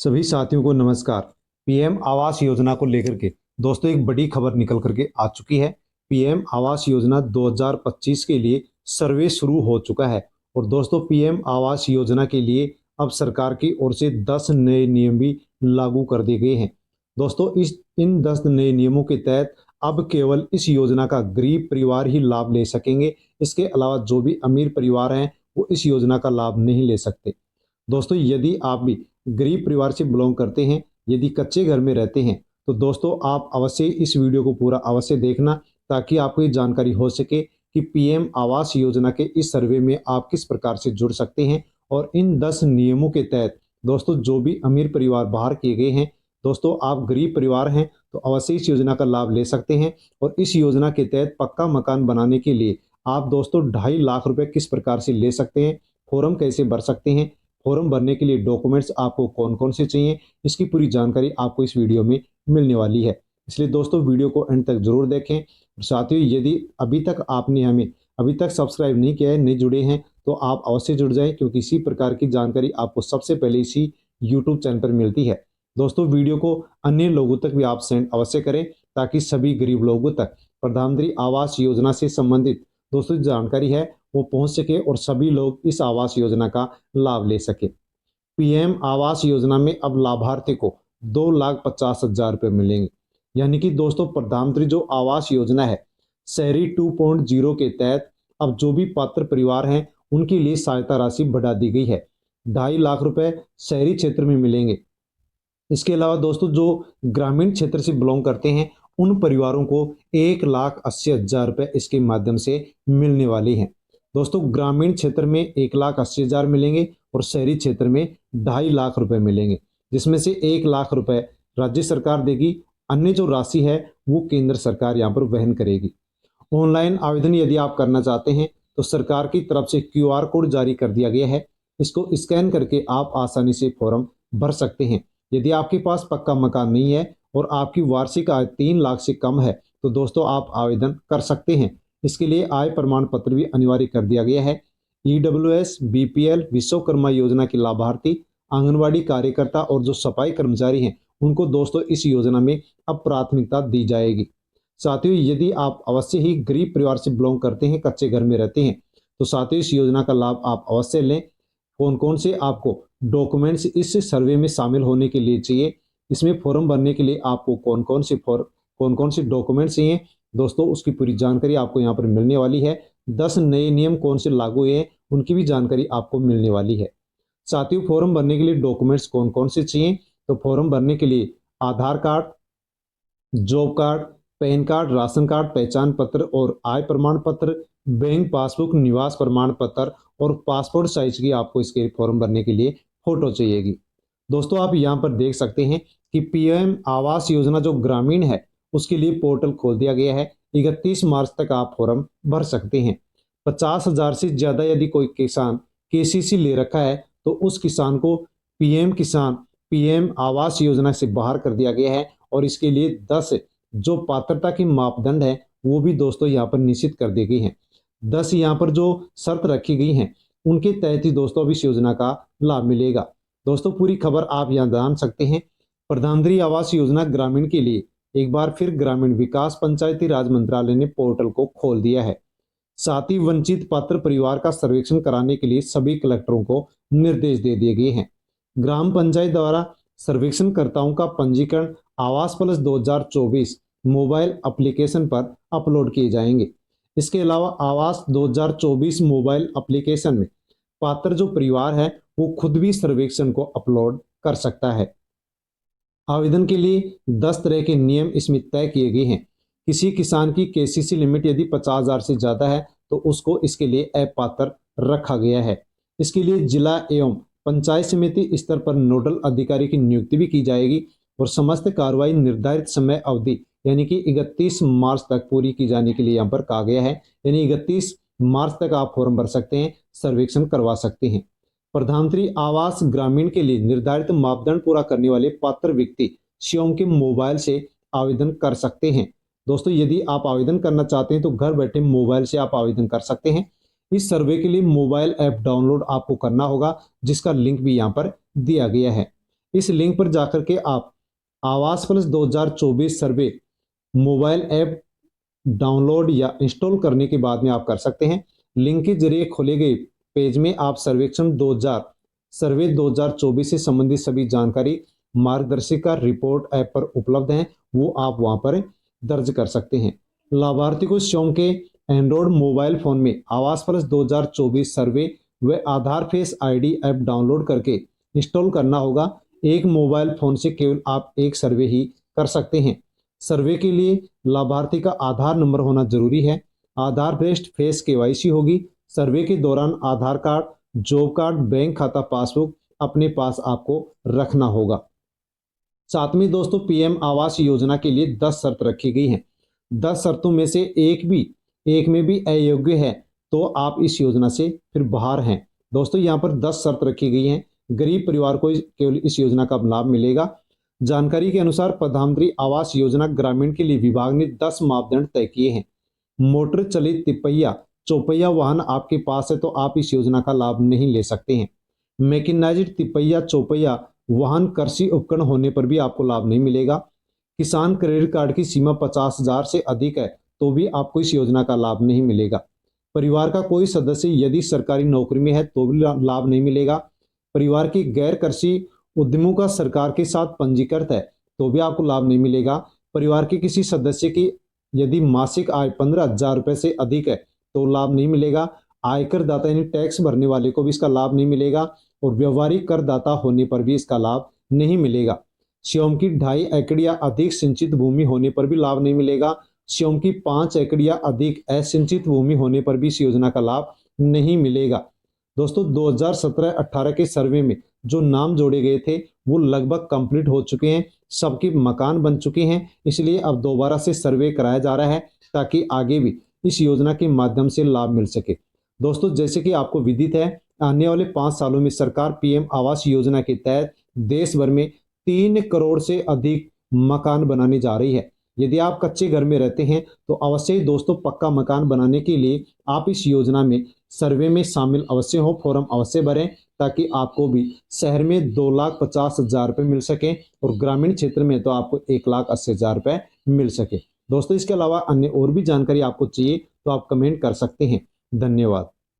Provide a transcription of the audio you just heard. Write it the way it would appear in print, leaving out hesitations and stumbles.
सभी साथियों को नमस्कार। पीएम आवास योजना को लेकर के दोस्तों एक बड़ी खबर निकल करके आ चुकी है। पीएम आवास योजना 2025 के लिए सर्वे शुरू हो चुका है और दोस्तों पीएम आवास योजना के लिए अब सरकार की ओर से 10 नए नियम भी लागू कर दिए गए हैं। दोस्तों इन 10 नए नियमों के तहत अब केवल इस योजना का गरीब परिवार ही लाभ ले सकेंगे। इसके अलावा जो भी अमीर परिवार हैं वो इस योजना का लाभ नहीं ले सकते। दोस्तों यदि आप भी गरीब परिवार से बिलोंग करते हैं, यदि कच्चे घर में रहते हैं, तो दोस्तों आप अवश्य इस वीडियो को पूरा अवश्य देखना ताकि आपको ये जानकारी हो सके कि पीएम आवास योजना के इस सर्वे में आप किस प्रकार से जुड़ सकते हैं। और इन 10 नियमों के तहत दोस्तों जो भी अमीर परिवार बाहर किए गए हैं, दोस्तों आप गरीब परिवार हैं तो अवश्य इस योजना का लाभ ले सकते हैं। और इस योजना के तहत पक्का मकान बनाने के लिए आप दोस्तों 2.5 लाख रुपए किस प्रकार से ले सकते हैं, फॉर्म कैसे भर सकते हैं, फॉर्म भरने के लिए डॉक्यूमेंट्स आपको कौन कौन से चाहिए, इसकी पूरी जानकारी आपको इस वीडियो में मिलने वाली है। इसलिए दोस्तों वीडियो को अंत तक जरूर देखें। और साथियों यदि अभी तक आपने हमें अभी तक सब्सक्राइब नहीं किया है, नहीं जुड़े हैं, तो आप अवश्य जुड़ जाएं क्योंकि इसी प्रकार की जानकारी आपको सबसे पहले इसी यूट्यूब चैनल पर मिलती है। दोस्तों वीडियो को अन्य लोगों तक भी आप सेंड अवश्य करें ताकि सभी गरीब लोगों तक प्रधानमंत्री आवास योजना से संबंधित दोस्तों जानकारी है वो पहुंच सके और सभी लोग इस आवास योजना का लाभ ले सके। पीएम आवास योजना में अब लाभार्थी को 2,50,000 रुपये मिलेंगे। यानी कि दोस्तों प्रधानमंत्री जो आवास योजना है शहरी 2.0 के तहत अब जो भी पात्र परिवार हैं उनके लिए सहायता राशि बढ़ा दी गई है। 2.5 लाख रुपए शहरी क्षेत्र में मिलेंगे। इसके अलावा दोस्तों जो ग्रामीण क्षेत्र से बिलोंग करते हैं उन परिवारों को 1,80,000 रुपये इसके माध्यम से मिलने वाली हैं। दोस्तों ग्रामीण क्षेत्र में 1,80,000 मिलेंगे और शहरी क्षेत्र में 2.5 लाख रुपए मिलेंगे, जिसमें से 1 लाख रुपए राज्य सरकार देगी। अन्य जो राशि है वो केंद्र सरकार यहाँ पर वहन करेगी। ऑनलाइन आवेदन यदि आप करना चाहते हैं तो सरकार की तरफ से क्यूआर कोड जारी कर दिया गया है। इसको स्कैन करके आप आसानी से फॉर्म भर सकते हैं। यदि आपके पास पक्का मकान नहीं है और आपकी वार्षिक आय 3 लाख से कम है तो दोस्तों आप आवेदन कर सकते हैं। इसके लिए आय प्रमाण पत्र भी अनिवार्य कर दिया गया है। ईडब्ल्यूएस, बीपीएल, विश्वकर्मा योजना के लाभार्थी, आंगनवाड़ी कार्यकर्ता और जो सफाई कर्मचारी हैं उनको दोस्तों इस योजना में अब प्राथमिकता दी जाएगी। साथियों यदि आप अवश्य ही गरीब परिवार से बिलोंग करते हैं, कच्चे घर में रहते हैं, तो साथियों इस योजना का लाभ आप अवश्य लें। कौन कौन से आपको डॉक्यूमेंट्स इस सर्वे में शामिल होने के लिए चाहिए, इसमें फॉर्म भरने के लिए आपको कौन कौन से डॉक्यूमेंट्स चाहिए, दोस्तों उसकी पूरी जानकारी आपको यहाँ पर मिलने वाली है। 10 नए नियम कौन से लागू हुए हैं उनकी भी जानकारी आपको मिलने वाली है। साथियों फॉर्म भरने के लिए डॉक्यूमेंट्स कौन कौन से चाहिए, तो फॉर्म भरने के लिए Aadhaar card, job card, PAN card, ration card, पहचान पत्र और आय प्रमाण पत्र, बैंक पासबुक, निवास प्रमाण पत्र और पासपोर्ट साइज की आपको इसके फॉर्म भरने के लिए फोटो चाहिएगी। दोस्तों आप यहाँ पर देख सकते हैं कि पीएम आवास योजना जो ग्रामीण है उसके लिए पोर्टल खोल दिया गया है। 31 मार्च तक आप फॉर्म भर सकते हैं। 50,000 से ज्यादा यदि कोई किसान केसीसी ले रखा है तो उस किसान को पीएम आवास योजना से बाहर कर दिया गया है। और इसके लिए 10 जो पात्रता की मापदंड है वो भी दोस्तों यहाँ पर निश्चित कर दी गई हैं। 10 यहाँ पर जो शर्त रखी गई हैं उनके तहत ही दोस्तों अब इस योजना का लाभ मिलेगा। दोस्तों पूरी खबर आप यहाँ जान सकते हैं। प्रधानमंत्री आवास योजना ग्रामीण के लिए एक बार फिर ग्रामीण विकास पंचायती राज मंत्रालय ने पोर्टल को खोल दिया है। साथ ही वंचित पात्र परिवार का सर्वेक्षण कराने के लिए सभी कलेक्टरों को निर्देश दे दिए गए हैं। ग्राम पंचायत द्वारा सर्वेक्षणकर्ताओं का पंजीकरण आवास प्लस 2024 मोबाइल एप्लीकेशन पर अपलोड किए जाएंगे। इसके अलावा आवास 2024 मोबाइल एप्लीकेशन में पात्र जो परिवार है वो खुद भी सर्वेक्षण को अपलोड कर सकता है। आवेदन के लिए 10 तरह के नियम इसमें तय किए गए हैं। किसी किसान की केसीसी लिमिट यदि 50,000 से ज्यादा है तो उसको इसके लिए अपात्र रखा गया है। इसके लिए जिला एवं पंचायत समिति स्तर पर नोडल अधिकारी की नियुक्ति भी की जाएगी और समस्त कार्रवाई निर्धारित समय अवधि यानी कि 31 मार्च तक पूरी की जाने के लिए यहाँ पर कहा गया है। यानी 31 मार्च तक आप फॉर्म भर सकते हैं, सर्वेक्षण करवा सकते हैं। प्रधानमंत्री आवास ग्रामीण के लिए निर्धारित मापदंड पूरा करने वाले पात्र व्यक्ति स्वयं के मोबाइल से आवेदन कर सकते हैं। दोस्तों यदि आप आवेदन करना चाहते हैं तो घर बैठे मोबाइल से आप आवेदन कर सकते हैं। इस सर्वे के लिए मोबाइल ऐप डाउनलोड आपको करना होगा जिसका लिंक भी यहाँ पर दिया गया है। इस लिंक पर जाकर के आप आवास प्लस 2024 सर्वे मोबाइल ऐप डाउनलोड या इंस्टॉल करने के बाद में आप कर सकते हैं। लिंक के जरिए खोले गए पेज में आप सर्वे 2024 से संबंधित सभी जानकारी मार्गदर्शिका रिपोर्ट ऐप पर उपलब्ध हैं, वो आप वहां पर दर्ज कर सकते हैं। लाभार्थी को स्वयं के एंड्रॉयड मोबाइल फोन में आवास प्लस 2024 सर्वे व आधार फेस आईडी ऐप डाउनलोड करके इंस्टॉल करना होगा। एक मोबाइल फोन से केवल आप एक सर्वे ही कर सकते हैं। सर्वे के लिए लाभार्थी का आधार नंबर होना जरूरी है। आधार बेस्ड फेस केवाईसी होगी। सर्वे के दौरान आधार कार्ड, जॉब कार्ड, बैंक खाता पासबुक अपने पास आपको रखना होगा। साथ में दोस्तों पीएम आवास योजना के लिए 10 शर्त रखी गई हैं। 10 शर्तों में से एक में भी अयोग्य है तो आप इस योजना से फिर बाहर हैं। दोस्तों यहाँ पर 10 शर्त रखी गई हैं। गरीब परिवार को केवल इस योजना का लाभ मिलेगा। जानकारी के अनुसार प्रधानमंत्री आवास योजना ग्रामीण के लिए विभाग ने 10 मापदंड तय किए हैं। मोटर चलित तिपहिया चौपहिया वाहन आपके पास है तो आप इस योजना का लाभ नहीं ले सकते हैं। मैकेनाइज्ड तिपहिया चौपहिया वाहन कृषि उपकरण होने पर भी आपको लाभ नहीं मिलेगा। किसान क्रेडिट कार्ड की सीमा 50,000 से अधिक है तो भी आपको इस योजना का लाभ नहीं मिलेगा। परिवार का कोई सदस्य यदि सरकारी नौकरी में है तो भी लाभ नहीं मिलेगा। परिवार की गैर कृषि उद्यमों का सरकार के साथ पंजीकृत है तो भी आपको लाभ नहीं मिलेगा। परिवार के किसी सदस्य की यदि मासिक आय 15,000 रुपए से अधिक है तो लाभ नहीं मिलेगा। आयकर दाता यानी टैक्स भरने वाले को भी इसका लाभ नहीं मिलेगा और व्यवहारिक करदाता होने पर भी इसका लाभ नहीं मिलेगा। स्वयं की 2.5 एकड़ या अधिक सिंचित भूमि होने पर भी लाभ नहीं मिलेगा। स्वयं की 5 एकड़ या अधिक असिंचित भूमि होने पर भी इस योजना का लाभ नहीं मिलेगा। दोस्तों 2017-18 के सर्वे में जो नाम जोड़े गए थे वो लगभग कंप्लीट हो चुके हैं, सबके मकान बन चुके हैं। इसलिए अब दोबारा से सर्वे कराया जा रहा है ताकि आगे भी इस योजना के माध्यम से लाभ मिल सके। दोस्तों जैसे कि आपको विदित है, आने वाले 5 सालों में सरकार पीएम आवास योजना के तहत देश भर में 3 करोड़ से अधिक मकान बनाने जा रही है। यदि आप कच्चे घर में रहते हैं तो अवश्य ही दोस्तों पक्का मकान बनाने के लिए आप इस योजना में सर्वे में शामिल अवश्य हो, फॉर्म अवश्य भरें ताकि आपको भी शहर में 2,50,000 रुपये मिल सके और ग्रामीण क्षेत्र में तो आपको 1,80,000 रुपये मिल सके। दोस्तों इसके अलावा अन्य और भी जानकारी आपको चाहिए तो आप कमेंट कर सकते हैं। धन्यवाद।